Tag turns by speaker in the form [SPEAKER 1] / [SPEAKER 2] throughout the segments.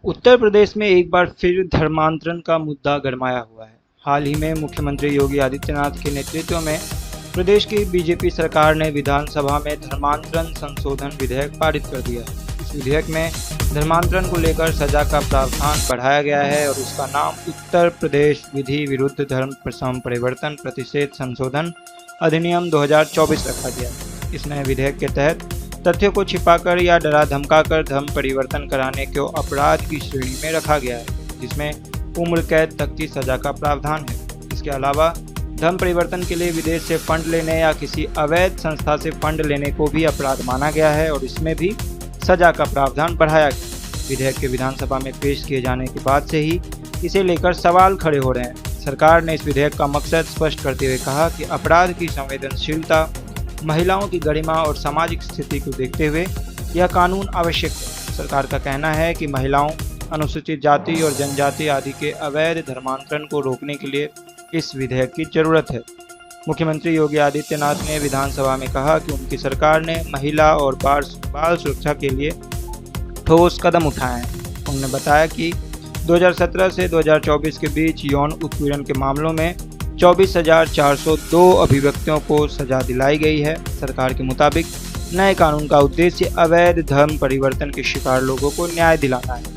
[SPEAKER 1] उत्तर प्रदेश में एक बार फिर धर्मांतरण का मुद्दा गरमाया हुआ है। हाल ही में मुख्यमंत्री योगी आदित्यनाथ के नेतृत्व में प्रदेश की बीजेपी सरकार ने विधानसभा में धर्मांतरण संशोधन विधेयक पारित कर दिया है। इस विधेयक में धर्मांतरण को लेकर सजा का प्रावधान बढ़ाया गया है और उसका नाम उत्तर प्रदेश विधि विरुद्ध धर्म परिवर्तन प्रतिषेध संशोधन अधिनियम 2024 रखा गया है। इस नए विधेयक के तहत तथ्यों को छिपाकर या डरा धमकाकर धर्म परिवर्तन कराने को अपराध की श्रेणी में रखा गया है, जिसमें उम्र कैद तक की सजा का प्रावधान है। इसके अलावा धर्म परिवर्तन के लिए विदेश से फंड लेने या किसी अवैध संस्था से फंड लेने को भी अपराध माना गया है और इसमें भी सजा का प्रावधान बढ़ाया गया। विधेयक के विधानसभा में पेश किए जाने के बाद से ही इसे लेकर सवाल खड़े हो रहे हैं। सरकार ने इस विधेयक का मकसद स्पष्ट करते हुए कहा कि अपराध की संवेदनशीलता, महिलाओं की गरिमा और सामाजिक स्थिति को देखते हुए यह कानून आवश्यक है। सरकार का कहना है कि महिलाओं, अनुसूचित जाति और जनजाति आदि के अवैध धर्मांतरण को रोकने के लिए इस विधेयक की जरूरत है। मुख्यमंत्री योगी आदित्यनाथ ने विधानसभा में कहा कि उनकी सरकार ने महिला और बाल सुरक्षा के लिए ठोस कदम उठाए हैं। उन्होंने बताया कि 2017 से 2024 के बीच यौन उत्पीड़न के मामलों में 24,402 अभिव्यक्तियों को सजा दिलाई गई है। सरकार के मुताबिक नए कानून का उद्देश्य अवैध धर्म परिवर्तन के शिकार लोगों को न्याय दिलाना है।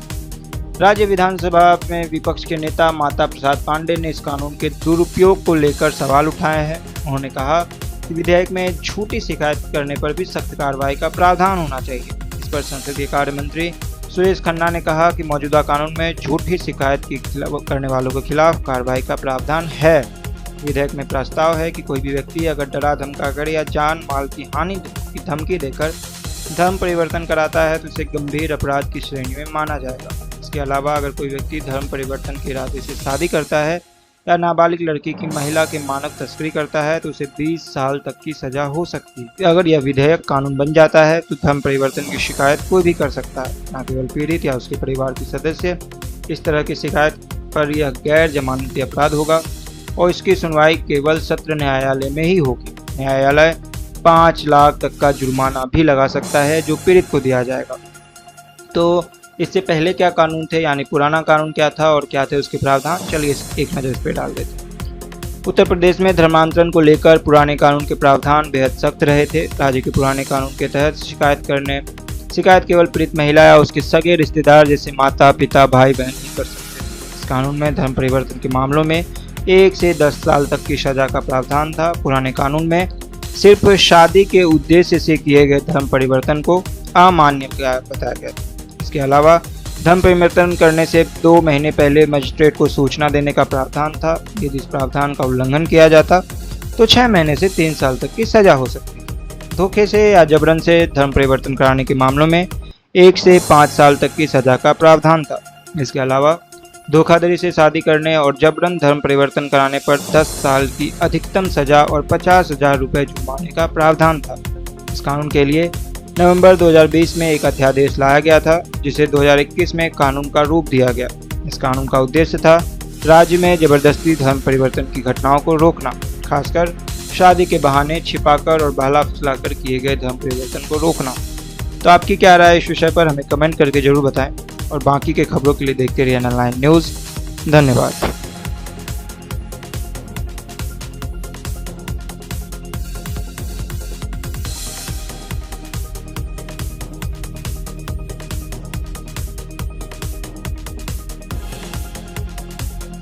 [SPEAKER 1] राज्य विधानसभा में विपक्ष के नेता माता प्रसाद पांडे ने इस कानून के दुरुपयोग को लेकर सवाल उठाए हैं। उन्होंने कहा कि विधेयक में झूठी शिकायत करने पर भी सख्त कार्रवाई का प्रावधान होना चाहिए। इस पर संसदीय कार्य मंत्री सुरेश खन्ना ने कहा कि मौजूदा कानून में झूठी शिकायत करने वालों के खिलाफ कार्रवाई का प्रावधान है। विधेयक में प्रस्ताव है कि कोई भी व्यक्ति अगर डरा धमकाकर या जान माल की हानि की धमकी देकर धर्म परिवर्तन कराता है तो इसे गंभीर अपराध की श्रेणी में माना जाएगा। इसके अलावा अगर कोई व्यक्ति धर्म परिवर्तन के इरादे से शादी करता है या नाबालिग लड़की की महिला के मानव तस्करी करता है तो उसे 20 साल तक की सजा हो सकती है। अगर यह विधेयक कानून बन जाता है तो धर्म परिवर्तन की शिकायत कोई भी कर सकता है, न केवल पीड़ित या उसके परिवार के सदस्य। इस तरह की शिकायत पर यह गैर जमानती अपराध होगा और इसकी सुनवाई केवल सत्र न्यायालय में ही होगी। न्यायालय 5 लाख तक का जुर्माना भी लगा सकता है जो पीड़ित को दिया जाएगा। तो इससे पहले क्या कानून थे, यानी पुराना कानून क्या था और क्या थे उसके प्रावधान, चलिए एक नज़र इस पर डाल देते हैं। उत्तर प्रदेश में धर्मांतरण को लेकर पुराने कानून के प्रावधान बेहद सख्त रहे थे। राज्य के पुराने कानून के तहत शिकायत केवल पीड़ित महिला या उसके सगे रिश्तेदार जैसे माता, पिता, भाई, बहन ही कर सकते थे। इस कानून में धर्म परिवर्तन के मामलों में 1 से 10 साल तक की सजा का प्रावधान था। पुराने कानून में सिर्फ शादी के उद्देश्य से किए गए धर्म परिवर्तन को अमान्य बताया गया था। इसके अलावा धर्म परिवर्तन करने से 2 महीने पहले मजिस्ट्रेट को सूचना देने का प्रावधान था। यदि इस प्रावधान का उल्लंघन किया जाता तो 6 महीने से 3 साल तक की सजा हो सकती है। धोखे से या जबरन से धर्म परिवर्तन कराने के मामलों में 1 से 5 साल तक की सजा का प्रावधान था। इसके अलावा धोखाधड़ी से शादी करने और जबरन धर्म परिवर्तन कराने पर 10 साल की अधिकतम सजा और 50,000 रुपये जुर्माने का प्रावधान था। इस कानून के लिए नवंबर 2020 में एक अध्यादेश लाया गया था, जिसे 2021 में कानून का रूप दिया गया। इस कानून का उद्देश्य था राज्य में जबरदस्ती धर्म परिवर्तन की घटनाओं को रोकना, खासकर शादी के बहाने छिपाकर और बहला फुसलाकर किए गए धर्म परिवर्तन को रोकना। तो आपकी क्या राय है इस विषय पर, हमें कमेंट करके जरूर बताएं और बाकी के खबरों के लिए देखते रहिए N9 न्यूज़। धन्यवाद।